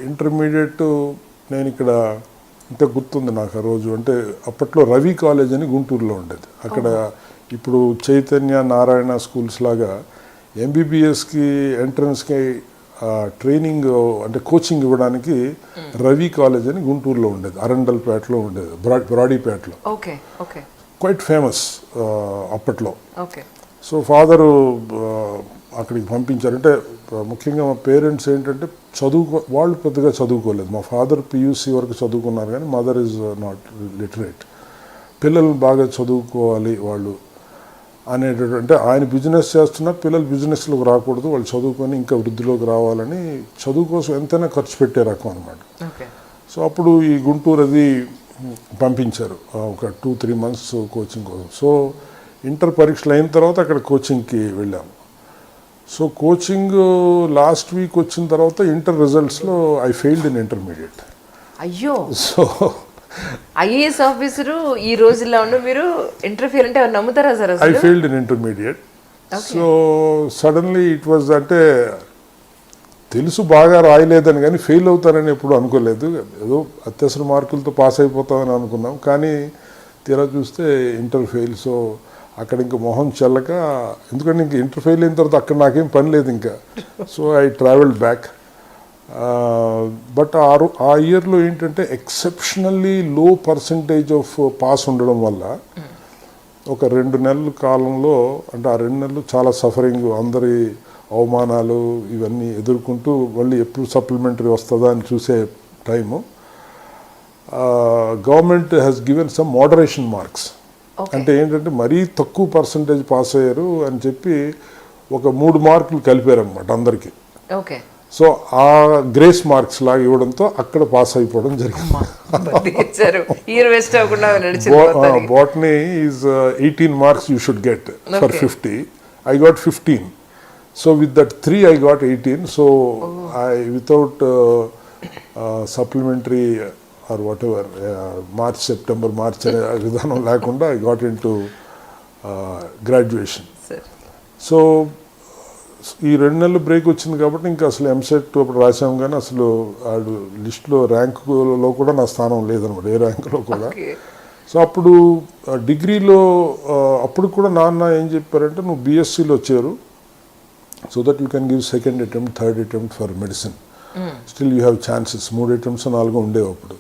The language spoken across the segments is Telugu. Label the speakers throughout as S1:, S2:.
S1: ఇంటర్మీడియట్ నేను ఇక్కడ ఇంకా గుర్తుంది నాకు ఆ రోజు. అంటే అప్పట్లో రవి కాలేజ్ అని గుంటూరులో ఉండేది. అక్కడ ఇప్పుడు చైతన్య నారాయణ స్కూల్స్ లాగా ఎంబీబీఎస్కి ఎంట్రన్స్కి ట్రైనింగ్ అంటే కోచింగ్ ఇవ్వడానికి రవి కాలేజ్ అని గుంటూరులో ఉండేది, అరండల్పేటలో ఉండేది, బ్రాడీపేటలో. క్వైట్ ఫేమస్ అప్పట్లో. సో ఫాదరు అక్కడికి పంపించారంటే ముఖ్యంగా మా పేరెంట్స్ ఏంటంటే వాళ్ళు పెద్దగా చదువుకోలేదు. మా ఫాదర్ పియూసీ వరకు చదువుకున్నారు కానీ మదర్ ఈజ్ నాట్ లిటరేట్. పిల్లలు బాగా చదువుకోవాలి వాళ్ళు అనేటటువంటి, అంటే ఆయన బిజినెస్ చేస్తున్నా పిల్లలు బిజినెస్లోకి రాకూడదు, వాళ్ళు చదువుకొని ఇంకా వృద్ధిలోకి రావాలని చదువు కోసం ఎంతైనా ఖర్చు పెట్టే రకం అనమాట. సో అప్పుడు ఈ గుంటూరు అది పంపించారు ఒక 2-3 months కోచింగ్ కోసం. సో ఇంటర్ పరీక్షలు అయిన తర్వాత అక్కడ కోచింగ్కి వెళ్ళాము. సో కోచింగ్ లాస్ట్ వీక్ వచ్చిన తర్వాత ఇంటర్ రిజల్ట్స్లో ఐ ఫెయిల్డ్ ఇన్ ఇంటర్మీడియట్.
S2: అయ్యో.
S1: సో
S2: ఐఏఎస్ ఆఫీసరు ఈ రోజుల్లో ఉన్న మీరు ఇంటర్ఫియర్ అంటే నమ్ముతారా sir?
S1: I failed in intermediate. So suddenly it was, అంటే తెలుసు బాగా రాయలేదని కానీ ఫెయిల్ అవుతానని ఎప్పుడు అనుకోలేదు. ఏదో అత్యవసర మార్కులతో పాస్ అయిపోతామని అనుకున్నాం, కానీ తీరా చూస్తే ఇంటర్ ఫెయిల్. సో అక్కడ ఇంకా మొహం చెల్లక, ఎందుకంటే ఇంక ఇంటర్ ఫెయిల్ అయిన తర్వాత అక్కడ నాకేం పని లేదు ఇంకా. So I travelled back. But ఆ ఇయర్లో ఏంటంటే ఎక్సెప్షనల్లీ లో పర్సంటేజ్ ఆఫ్ పాస్ ఉండడం వల్ల ఒక 2 నెలల కాలంలో, అంటే ఆ 2 నెలలు చాలా సఫరింగ్, అందరి అవమానాలు ఇవన్నీ ఎదుర్కొంటూ మళ్ళీ ఎప్పుడు సప్లిమెంటరీ వస్తుందా అని చూసే time. Government has given some moderation marks. అంటే ఏంటంటే మరీ తక్కువ పర్సంటేజ్ పాస్ అయ్యారు అని చెప్పి ఒక 3 మార్కులు కలిపారనమాట అందరికీ. సో ఆ గ్రేస్ మార్క్స్ లాగా ఇవ్వడంతో అక్కడ పాస్ అయిపోవడం జరిగింది. Botany is 18 marks you should get for 50. I got 15. So with that 3 I got 18. So I, without supplementary or whatever, March, September, March విధానం లేకుండా I got into graduation. So ఈ 2 నెలలు బ్రేక్ వచ్చింది కాబట్టి ఇంకా అసలు ఎంసెట్ అప్పుడు రాసాం, కానీ అసలు ఆడు లిస్టులో ర్యాంకులో కూడా నా స్థానం లేదనమాట, ఏ ర్యాంకులో కూడా. సో అప్పుడు డిగ్రీలో అప్పుడు కూడా నాన్న ఏం చెప్పారంటే, నువ్వు బీఎస్సీలో చేరు, so that you can give second attempt, third attempt for medicine. Still you have chances. 3 attempts 4 ఉండేవి అప్పుడు.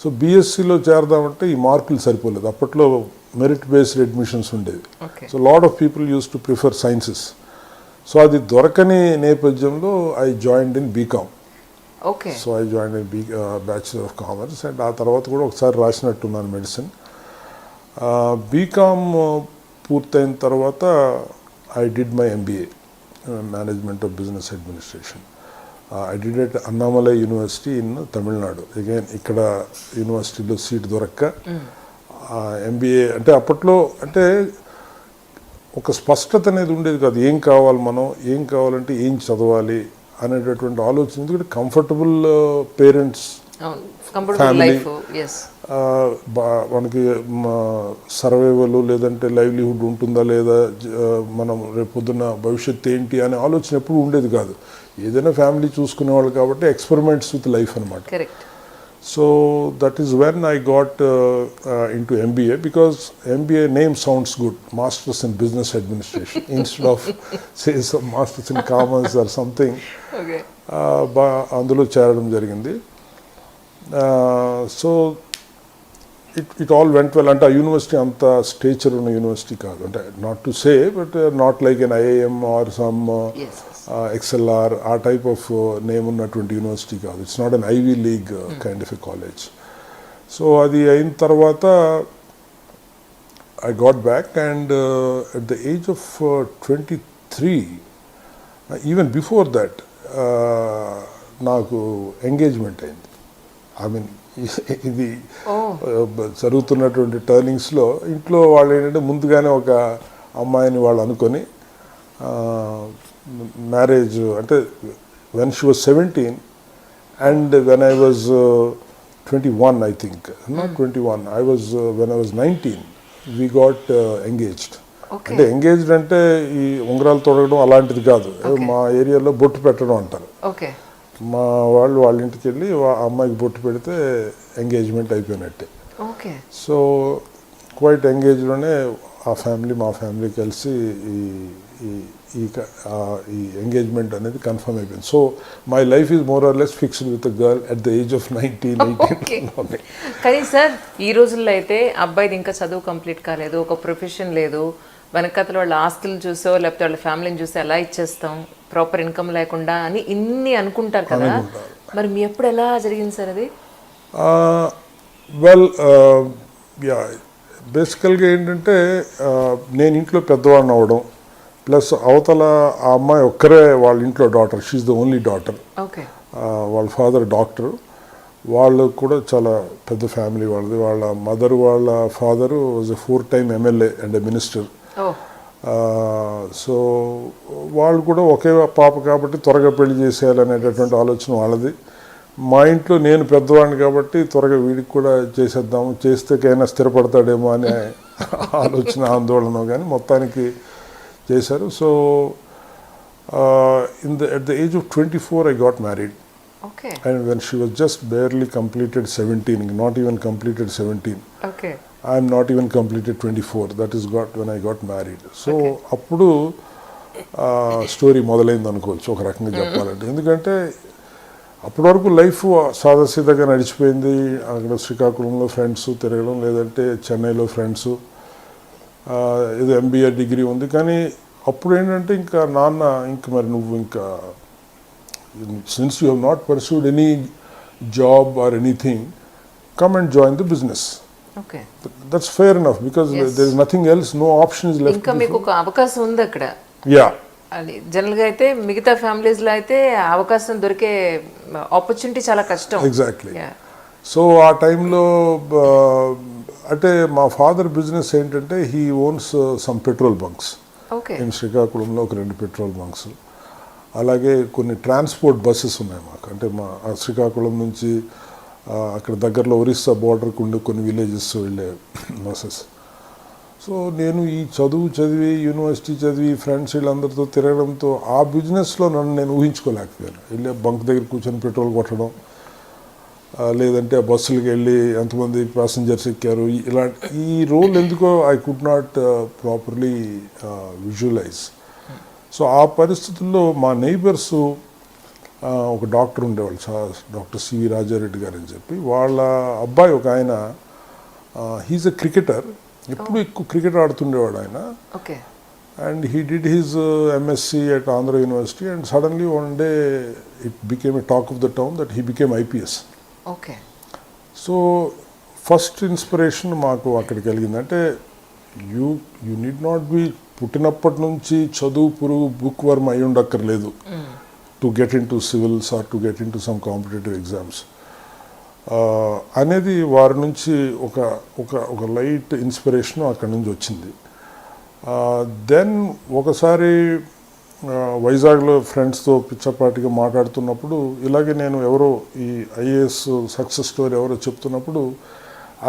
S1: సో బీఎస్సీలో చేరదామంటే ఈ మార్కులు సరిపోలేదు. అప్పట్లో మెరిట్ బేస్డ్ అడ్మిషన్స్ ఉండేవి. So lot of people use to prefer sciences. So అది దొరకని నేపథ్యంలో I joined in BCom. So I joined in bachelor of commerce. And ఆ తర్వాత కూడా ఒకసారి రాసినట్టున్నాను మెడిసిన్. బీకామ్ పూర్తయిన తర్వాత I did my MBA, Management of Business Administration. I did it at Annamalai University in Tamil Nadu. Again, ఇక్కడ యూనివర్సిటీలో సీట్ దొరక్క ఎంబీఏ అంటే అప్పట్లో అంటే ఒక స్పష్టత అనేది ఉండేది కాదు. ఏం కావాలి, మనం ఏం కావాలంటే ఏం చదవాలి అనేటటువంటి ఆలోచన. ఎందుకంటే కంఫర్టబుల్ పేరెంట్స్, ఫ్యామిలీ, మనకి సర్వైవల్ లేదంటే లైవ్లీహుడ్ ఉంటుందా లేదా, మనం రేపు పొద్దున్న భవిష్యత్తు ఏంటి అనే ఆలోచన ఎప్పుడు ఉండేది కాదు. ఏదైనా ఫ్యామిలీ చూసుకునేవాళ్ళు కాబట్టి ఎక్స్పెరిమెంట్స్ విత్ లైఫ్ అనమాట. So that is when I got into MBA, because MBA name sounds good, masters in business administration instead of says masters in commerce or something. అందులో చేరడం జరిగింది. So it all went well. అంటే ఆ యూనివర్సిటీ అంత స్టేచర్ ఉన్న యూనివర్సిటీ కాదు, అంటే not to say, but not like an IIM or some XLR ఆ టైప్ ఆఫ్ నేమ్ ఉన్నటువంటి యూనివర్సిటీ కాదు. It's not an ivy league kind of a college. So అది అయిన తర్వాత I got back, and at the age of 23, even before that నాకు ఎంగేజ్మెంట్ అయింది. ఐ మీన్ ఇది జరుగుతున్నటువంటి టర్నింగ్స్లో ఇంట్లో వాళ్ళు ఏంటంటే ముందుగానే ఒక అమ్మాయిని వాళ్ళు అనుకొని మ్యారేజ్, అంటే when she was 17 and when I was 21, I think, not 21, when I was 19, we got engaged. అంటే ఎంగేజ్డ్ అంటే ఈ ఉంగరాలు తొడగడం అలాంటిది కాదు, మా ఏరియాలో బొట్టు పెట్టడం అంటారు. మా వాళ్ళు వాళ్ళ ఇంటికి వెళ్ళి అమ్మాయికి బొట్టు పెడితే ఎంగేజ్మెంట్ అయిపోయినట్టే.
S2: ఓకే.
S1: సో క్వైట్ ఎంగేజ్లోనే ఆ ఫ్యామిలీ మా ఫ్యామిలీ కలిసి ఈ ఈ ఈ ఎంగేజ్మెంట్ అనేది కన్ఫర్మ్ అయిపోయింది. So my life is more or less fixed with girl at the age of 19.
S2: కానీ సార్ ఈ రోజుల్లో అయితే అబ్బాయిది ఇంకా చదువు కంప్లీట్ కాలేదు, ఒక ప్రొఫెషన్ లేదు, వెనకతల వాళ్ళ ఆస్తులు చూసో లేకపోతే వాళ్ళ ఫ్యామిలీని చూసో ఎలా ఇచ్చేస్తాం ప్రాపర్ ఇన్కమ్ లేకుండా అని ఇన్ని అనుకుంటారు కదా. మరి మీ ఎప్పుడు ఎలా జరిగింది సార్ అది?
S1: వెల్ యా, బేసికల్గా ఏంటంటే నేను ఇంట్లో పెద్దవాడిని అవ్వడం, ప్లస్ అవతల ఆ అమ్మాయి ఒక్కరే వాళ్ళ ఇంట్లో daughter, she's the only daughter.
S2: Okay.
S1: వాళ్ళ ఫాదర్ డాక్టర్, వాళ్ళు కూడా చాలా పెద్ద ఫ్యామిలీ వాళ్ళది. వాళ్ళ మదర్ వాళ్ళ father was a 4-time MLA and a minister. So వాళ్ళు కూడా ఒకే పాప కాబట్టి త్వరగా పెళ్లి చేసేయాలనేటటువంటి ఆలోచన వాళ్ళది. మా ఇంట్లో నేను పెద్దవాడిని కాబట్టి త్వరగా వీడికి కూడా చేసేద్దాము, చేస్తేకైనా స్థిరపడతాడేమో అనే ఆలోచన ఆందోళన, కానీ మొత్తానికి చేశారు. So at the age of 24 I got married.
S2: Okay.
S1: And when she was just barely completed 17, not even completed 17.
S2: Okay.
S1: I am not even completed 24. That is when I got married. So అప్పుడు స్టోరీ మొదలైంది అనుకోవచ్చు ఒక రకంగా చెప్పాలంటే. ఎందుకంటే అప్పటి వరకు లైఫ్ సాదాసీదాగా నడిచిపోయింది. అక్కడ శ్రీకాకుళంలో ఫ్రెండ్స్ తిరగడం, లేదంటే చెన్నైలో ఫ్రెండ్స్, ఏదో MBA డిగ్రీ ఉంది. కానీ అప్పుడు ఏంటంటే ఇంకా నాన్న ఇంకా మరి నువ్వు ఇంకా since you have not pursued any job or anything, come and join the business.
S2: Okay.
S1: That's fair enough because there is nothing else, no option is left.
S2: ఇంకా మీకు ఒక అవకాశం ఉంది అక్కడ.
S1: యా,
S2: అది జనరల్గా అయితే మిగతా ఫ్యామిలీస్లో అయితే అవకాశం దొరికే ఆపర్చునిటీ చాలా కష్టం.
S1: ఎగ్జాక్ట్లీ. సో ఆ టైంలో అంటే మా ఫాదర్ బిజినెస్ ఏంటంటే he ones some petrol bunks.
S2: Okay.
S1: నేను శ్రీకాకుళంలో ఒక 2 పెట్రోల్ బంక్స్, అలాగే కొన్ని ట్రాన్స్పోర్ట్ బస్సెస్ ఉన్నాయి మాకు. అంటే మా శ్రీకాకుళం నుంచి అక్కడ దగ్గరలో ఒరిస్సా బోర్డర్కి ఉండే కొన్ని విలేజెస్ వెళ్ళే బస్సెస్. సో నేను ఈ చదివి యూనివర్సిటీ చదివి ఫ్రెండ్స్ వీళ్ళందరితో తిరగడంతో ఆ బిజినెస్లో నన్ను నేను ఊహించుకోలేకపోయాను. వెళ్ళి బంక్ దగ్గర కూర్చొని పెట్రోల్ కొట్టడం, లేదంటే ఆ బస్సులకి వెళ్ళి ఎంతమంది ప్యాసింజర్స్ ఎక్కారు, ఇలాంటి ఈ రోల్ ఎందుకో I could not properly visualise. So ఆ పరిస్థితుల్లో మా నైబర్స్ ఒక డాక్టర్ ఉండేవాళ్ళు, డాక్టర్ సివి రాజారెడ్డి గారు అని చెప్పి. వాళ్ళ అబ్బాయి ఒక ఆయన, హీజ్ ఎ క్రికెటర్, ఎప్పుడు ఎక్కువ క్రికెట్ ఆడుతుండేవాడు ఆయన.
S2: Okay.
S1: And he did his MSc at Andhra University, and suddenly one day it became a talk of the town that he became IPS.
S2: Okay.
S1: So first inspiration మాకు అక్కడికి కలిగిందంటే యూ నీడ్ నాట్ బి పుట్టినప్పటి నుంచి చదువు పురుగు బుక్ వర్మ్ అయి ఉండక్కర్లేదు to get into civils or to get into some competitive exams అనేది వారి నుంచి ఒక ఒక ఒక లైట్ ఇన్స్పిరేషన్ అక్కడి నుంచి వచ్చింది. దెన్ ఒకసారి వైజాగ్లో ఫ్రెండ్స్తో పిచ్చపాటిగా మాట్లాడుతున్నప్పుడు ఇలాగే నేను ఎవరో ఈ IAS సక్సెస్ స్టోరీ ఎవరో చెప్తున్నప్పుడు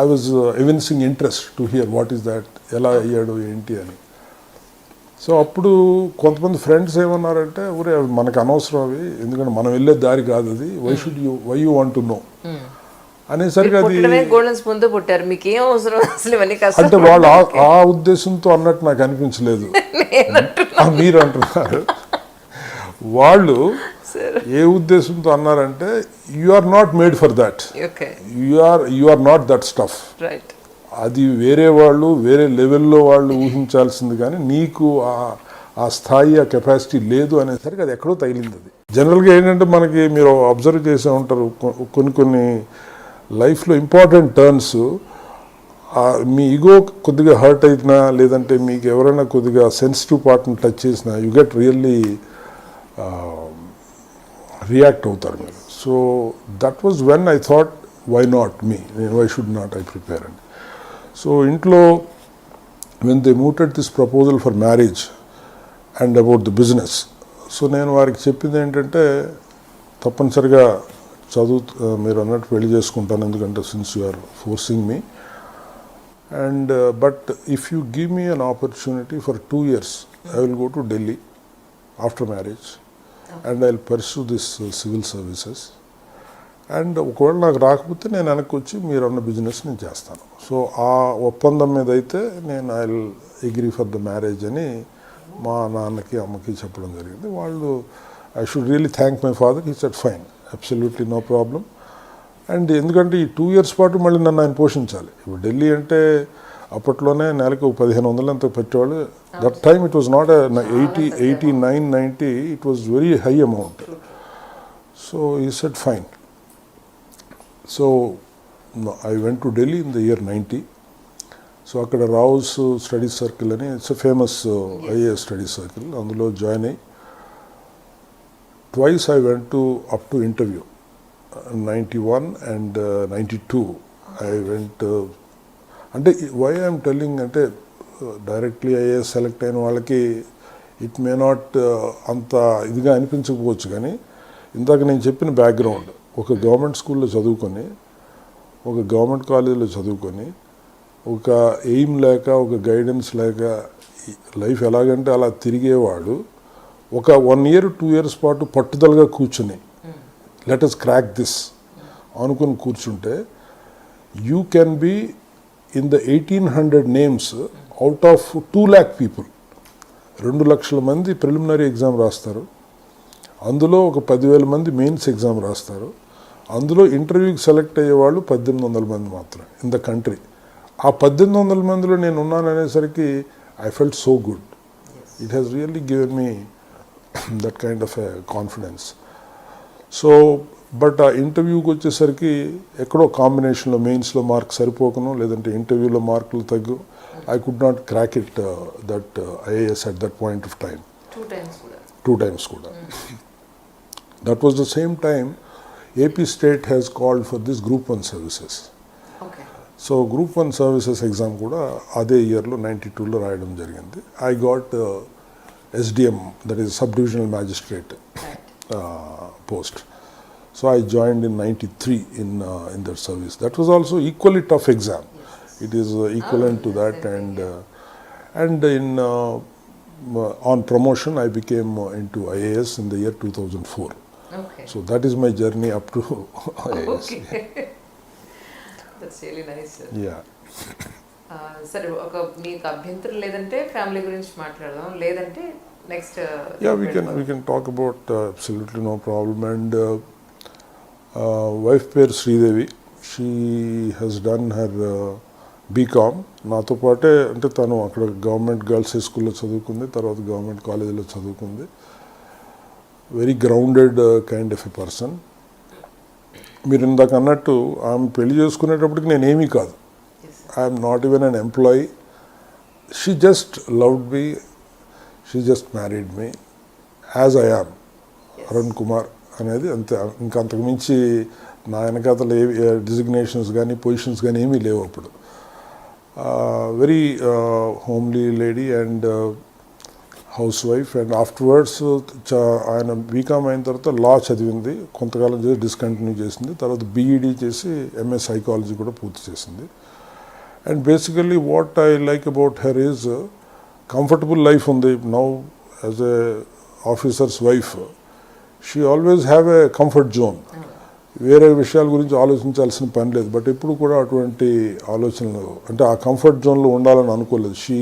S1: I was evincing interest to hear what is that, ఎలా అయ్యాడు ఏంటి అని. సో అప్పుడు కొంతమంది ఫ్రెండ్స్ ఏమన్నారంటే, ఊరే అవి మనకు అనవసరం, అవి ఎందుకంటే మనం వెళ్ళే దారి కాదు అది, why you want to know అనేసరికి అది అంటే వాళ్ళు ఆ ఉద్దేశంతో అన్నట్టు నాకు అనిపించలేదు. మీరు అంటున్నారు, వాళ్ళు ఏ ఉద్దేశంతో అన్నారంటే you are not made for that, you are not that stuff, అది వేరే వాళ్ళు వేరే లెవెల్లో వాళ్ళు ఊహించాల్సింది, కానీ నీకు ఆ స్థాయి ఆ కెపాసిటీ లేదు అనేసరికి అది ఎక్కడో తగిలింది. అది జనరల్గా ఏంటంటే మనకి మీరు అబ్జర్వ్ చేసే ఉంటారు, కొన్ని లైఫ్లో ఇంపార్టెంట్ టర్న్స్ మీ ఈగో కొద్దిగా హర్ట్ అయినా, లేదంటే మీకు ఎవరైనా కొద్దిగా సెన్సిటివ్ పార్ట్ని టచ్ చేసినా యు గెట్ రియల్లీ రియాక్ట్ అవుతారు మీరు. So that was when I thought why not me, why should not I prepare అండి. సో ఇంట్లో when they muted this proposal for marriage and about the business, so నేను వారికి చెప్పింది ఏంటంటే తప్పనిసరిగా మీరు అన్నట్టు పెళ్లి చేసుకుంటాను, ఎందుకంటే since you are forcing me, and but if you give me an opportunity for 2 years I will go to Delhi after marriage and I will pursue this civil services. And ఒకవేళ నాకు రాకపోతే నేను వెనక్కి వచ్చి మీరు అన్న బిజినెస్ నేను చేస్తాను. సో ఆ ఒప్పందం మీద అయితే నేను I will agree for the marriage అని మా నాన్నకి అమ్మకి చెప్పడం జరిగింది. వాళ్ళు I should really thank my father. He said fine, absolutely no problem. And ఎందుకంటే ఈ 2 years పాటు మళ్ళీ నన్ను ఆయన పోషించాలి. ఇప్పుడు ఢిల్లీ అంటే అప్పట్లోనే నెలకు 1500 ఎంతో పెట్టేవాళ్ళు. That time it was not 89, 90, it was very high amount. So he said fine. So I went to Delhi in the year 90. So అక్కడ రావుస్ స్టడీ సర్కిల్ అని it's famous IAS study circle, అందులో జాయిన్ అయ్యి twice I went to up to interview. 91 and 92 I went. అంటే వై ఐఎమ్ టెల్లింగ్ అంటే డైరెక్ట్లీ ఐఏఎస్ సెలెక్ట్ అయిన వాళ్ళకి ఇట్ మే నాట్ అంత ఇదిగా అనిపించకపోవచ్చు, కానీ ఇందాక నేను చెప్పిన బ్యాక్గ్రౌండ్, ఒక గవర్నమెంట్ స్కూల్లో చదువుకొని, ఒక గవర్నమెంట్ కాలేజీలో చదువుకొని, ఒక ఎయిమ్ లేక, ఒక గైడెన్స్ లేక లైఫ్ ఎలాగంటే అలా తిరిగేవాడు ఒక 1 year 2 years పాటు పట్టుదలగా కూర్చుని లెట్ us క్రాక్ దిస్ అనుకుని కూర్చుంటే you can be in the 1800 names out of 2 lakh people. 2 లక్షల మంది ప్రిలిమినరీ ఎగ్జామ్ రాస్తారు, అందులో ఒక 10,000 మంది మెయిన్స్ ఎగ్జామ్ రాస్తారు, అందులో ఇంటర్వ్యూకి సెలెక్ట్ అయ్యేవాళ్ళు 1800 మంది మాత్రమే ఇన్ ద కంట్రీ. ఆ 1800 మందిలో నేను ఉన్నాను అనేసరికి I felt so good. It has really given me that kind of a confidence. So but ఆ ఇంటర్వ్యూకి వచ్చేసరికి ఎక్కడో కాంబినేషన్లో మెయిన్స్లో మార్క్ సరిపోకను, లేదంటే ఇంటర్వ్యూలో మార్కులు తగ్గు. I could not crack it that IAS at that point of time. 2 times కూడా. That was the same time AP state has called for this Group 1 services. So Group 1 services exam కూడా అదే ఇయర్లో 92లో రాయడం జరిగింది. I got SDM, that is sub divisional magistrate post. So I joined in 93 in that service. That was also equally tough exam. It is equivalent to that, and in on promotion I became into IAS in the year 2004.
S2: Okay.
S1: So that is my journey up to IAS.
S2: Okay. That's really nice, sir.
S1: Yeah.
S2: సరే, ఒక మీకు అభ్యంతరం లేదంటే ఫ్యామిలీ గురించి మాట్లాడదాం, లేదంటే next.
S1: Yeah, we can talk about absolutely no problem. And wife పేరు Sridevi. She has done her BCom. నాతో పాటే, అంటే తను అక్కడ గవర్నమెంట్ గర్ల్స్ హై స్కూల్లో చదువుకుంది, తర్వాత గవర్నమెంట్ కాలేజీలో చదువుకుంది. Very grounded kind of a person. మీరు ఇందాక అన్నట్టు ఆమె పెళ్లి చేసుకునేటప్పటికి నేనేమీ కాదు. I'm not even an employee. She just loved me, she just married me as I am, Arun Kumar అనేది అంతే. ఇంకా అంతకు మించి నా వెనకాతలు ఏ డిజిగ్నేషన్స్ కానీ పొజిషన్స్ కానీ ఏమీ లేవు అప్పుడు. Very homely lady and house wife. And afterwards ఆయన బీకామ్ అయిన తర్వాత లా చదివింది, కొంతకాలం చేసి డిస్కంటిన్యూ చేసింది, తర్వాత బీఈడీ చేసి ఎంఏ సైకాలజీ కూడా పూర్తి చేసింది. And basically what I like about her is comfortable life ఉంది. Now as a officer's wife she always have a comfort zone. వేరే విషయాల గురించి ఆలోచించాల్సిన పని లేదు. బట్ ఎప్పుడు కూడా అటువంటి ఆలోచనలు, అంటే ఆ కంఫర్ట్ జోన్లో ఉండాలని అనుకోలేదు. She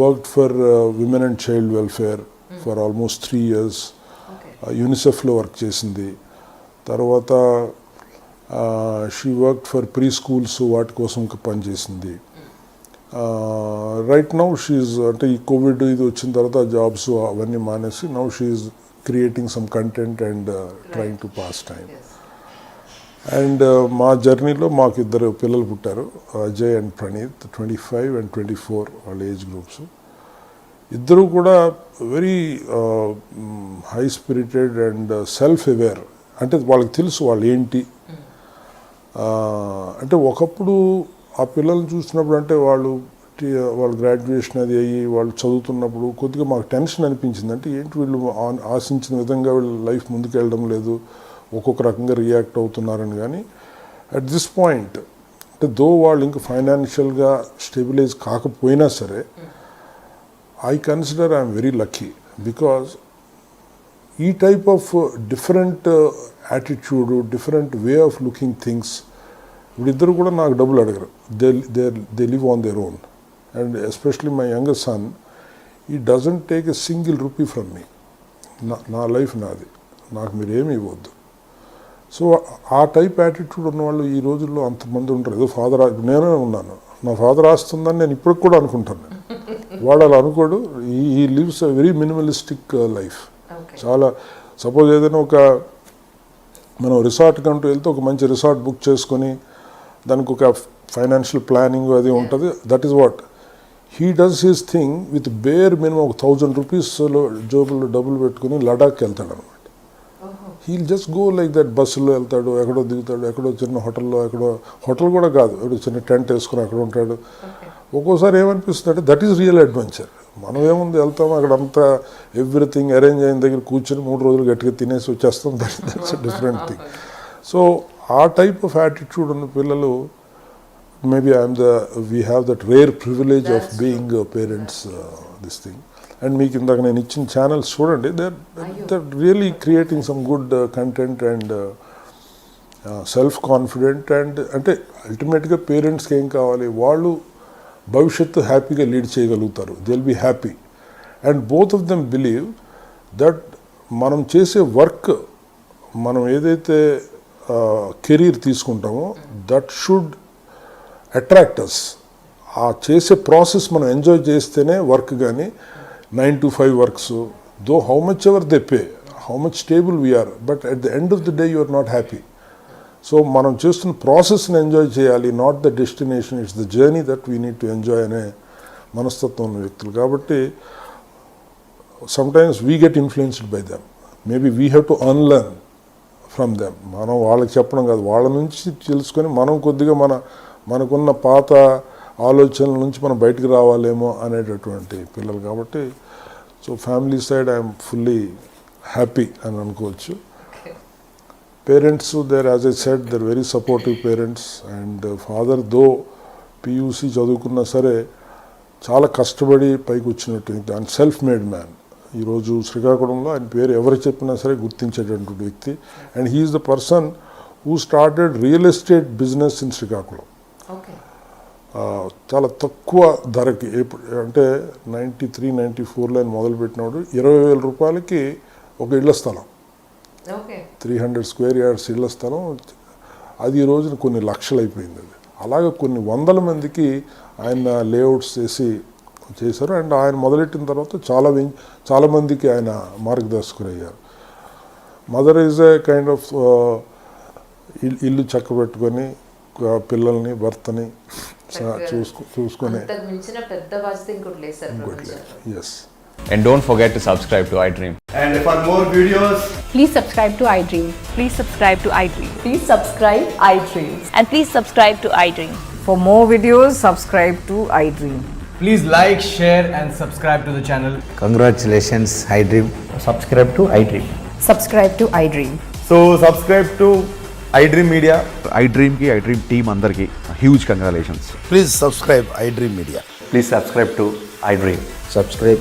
S1: worked for women and child welfare for almost 3 years. యూనిసెఫ్లో వర్క్ చేసింది. తర్వాత she worked for preschools, వాటి కోసం పనిచేసింది. రైట్ నౌ షీఈ్, అంటే ఈ కోవిడ్ ఇది వచ్చిన తర్వాత జాబ్స్ అవన్నీ మానేసి now she creating some content and trying to pass time. And మా జర్నీలో మాకు 2 పిల్లలు పుట్టారు, అజయ్ అండ్ ప్రణీత్, 25 and 24 వాళ్ళ ఏజ్ గ్రూప్స్. ఇద్దరు కూడా very high spirited and self aware. అంటే వాళ్ళకి తెలుసు వాళ్ళు ఏంటి. అంటే ఒకప్పుడు ఆ పిల్లల్ని చూసినప్పుడు, అంటే వాళ్ళు గ్రాడ్యుయేషన్ అది అయ్యి వాళ్ళు చదువుతున్నప్పుడు కొద్దిగా మాకు టెన్షన్ అనిపించింది. అంటే ఏంటి వీళ్ళు ఆశించిన విధంగా వీళ్ళు లైఫ్ ముందుకెళ్ళడం లేదు, ఒక్కొక్క రకంగా రియాక్ట్ అవుతున్నారని. కానీ అట్ దిస్ పాయింట్, అంటే దో వాళ్ళు ఇంకా ఫైనాన్షియల్గా స్టెబిలైజ్ కాకపోయినా సరే, I consider I'm very lucky. Because ఈ type of different attitude, different way of looking things. ఇప్పుడు ఇద్దరు కూడా నాకు డబ్బులు అడగరు. They live on their own. And especially my younger son, he doesn't take a single rupee from me. నా లైఫ్ నాది, నాకు మీరు ఏమి ఇవ్వద్దు. సో ఆ టైప్ యాటిట్యూడ్ ఉన్నవాళ్ళు ఈ రోజుల్లో అంతమంది ఉంటారు. ఏదో ఫాదర్, నేనే ఉన్నాను, నా ఫాదర్ ఆస్తుందని నేను ఇప్పటికి కూడా అనుకుంటాను. వాడు అలా అనుకోడు. ఈ lives a very minimalistic life. చాలా సపోజ్ ఏదైనా ఒక మనం రిసార్ట్ కంటూ వెళ్తే ఒక మంచి రిసార్ట్ బుక్ చేసుకొని దానికి ఒక ఫైనాన్షియల్ ప్లానింగ్ అది ఉంటుంది. That is what he does his thing with bare minimum ఒక 1000 రూపీస్లో జోబుల్లో డబ్బులు పెట్టుకుని లడాఖ్కి వెళ్తాడు అనమాట. He'll just go like that. బస్సులో వెళ్తాడు, ఎక్కడో దిగుతాడు, ఎక్కడో చిన్న హోటల్లో, ఎక్కడో హోటల్ కూడా కాదు, ఎక్కడో చిన్న టెంట్ వేసుకుని అక్కడ ఉంటాడు. ఒక్కోసారి ఏమనిపిస్తుంది అంటే దట్ ఈస్ రియల్ అడ్వెంచర్. మనం ఏముంది వెళ్తాము అక్కడ అంతా ఎవ్రీథింగ్ అరేంజ్ అయిన దగ్గర కూర్చొని 3 రోజులు గట్టిగా తినేసి వచ్చేస్తాం. That's different thing. సో ఆ టైప్ ఆఫ్ యాటిట్యూడ్ ఉన్న పిల్లలు, maybe we have that rare privilege of being parents this thing. And మీకు ఇందాక నేను ఇచ్చిన ఛానల్స్ చూడండి, they're really creating some good content and self confident. And అంటే అల్టిమేట్గా పేరెంట్స్కి ఏం కావాలి, వాళ్ళు భవిష్యత్తు హ్యాపీగా లీడ్ చేయగలుగుతారు. They will be happy. And both of them believe that మనం చేసే వర్క్, మనం ఏదైతే కెరీర్ తీసుకుంటామో దట్ షుడ్ అట్రాక్ట్ అస్. ఆ చేసే ప్రాసెస్ మనం ఎంజాయ్ చేస్తేనే వర్క్. కానీ 9 to 5 works, though how much ever they pay, how much stable we are, but at the end of the day you are not happy. So మనం చేస్తున్న ప్రాసెస్ని ఎంజాయ్ చేయాలి, not the destination. It's the journey that we need to enjoy అనే మనస్తత్వం ఉన్న వ్యక్తులు. కాబట్టి sometimes we get influenced by them. Maybe we have to unlearn from them. మనం వాళ్ళకి చెప్పడం కాదు, వాళ్ళ నుంచి తెలుసుకొని మనం కొద్దిగా మనకున్న పాత ఆలోచనల నుంచి మనం బయటకు రావాలేమో అనేటటువంటి పిల్లలు. కాబట్టి so family side I'm fully happy అని అనుకోవచ్చు. Parents there, as I said, they're very supportive parents. And father though PUC చదువుకున్నా సరే చాలా కష్టపడి పైకి వచ్చినట్టు అండ్ సెల్ఫ్ మేడ్ మ్యాన్. ఈరోజు శ్రీకాకుళంలో ఆయన పేరు ఎవరు చెప్పినా సరే గుర్తించేటటువంటి వ్యక్తి. And he's the person who started real estate business in Srikakulam. చాలా తక్కువ ధరకి, అంటే 93-94లో ఆయన మొదలుపెట్టినాడు. 20,000 రూపాయలకి ఒక ఇళ్ల స్థలం, 300 స్క్వేర్ యార్డ్స్ ఇళ్ల స్థలం. అది ఈ రోజున కొన్ని లక్షలు అయిపోయింది. అది అలాగే కొన్ని వందల మందికి ఆయన లేఅవుట్స్ చేశారు. అండ్ ఆయన మొదలెట్టిన తర్వాత చాలా మందికి ఆయన మార్గదర్శకులు అయ్యారు. Mother is a kind of ఇల్లు చక్కబెట్టుకొని పిల్లల్ని, భర్తని చూసుకొని. Yes.
S3: And don't forget to subscribe to iDream.
S4: And for more videos,
S5: please subscribe to iDream.
S6: Please subscribe to iDream.
S5: Please subscribe iDream.
S6: And please subscribe to iDream.
S2: For more videos, subscribe to iDream.
S4: please like, share and subscribe to the channel.
S7: Congratulations, iDream.
S4: Subscribe to iDream.
S5: Subscribe to iDream.
S4: So subscribe to iDream Media.
S8: iDream ki iDream team andarki huge congratulations.
S7: Please subscribe iDream Media.
S3: Please subscribe to iDream.
S7: Subscribe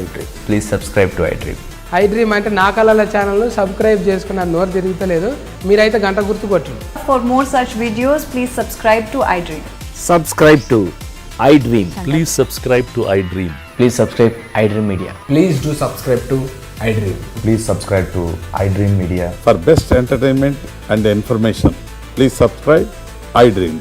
S7: iDream.
S3: Please subscribe to iDream.
S9: iDream అంటే నా కళల ఛానల్ను సబ్స్క్రైబ్ చేసుకున్న నోరు తిరుగుతలేదు, మీరైతే గంట గుర్తు కొట్టండి.
S6: For more such videos, please subscribe to iDream.
S10: Subscribe to iDream. Please subscribe to iDream.
S3: Please subscribe iDream Media.
S4: Please do subscribe to iDream.
S3: Please subscribe to iDream Media.
S8: For best entertainment and information, please subscribe iDream.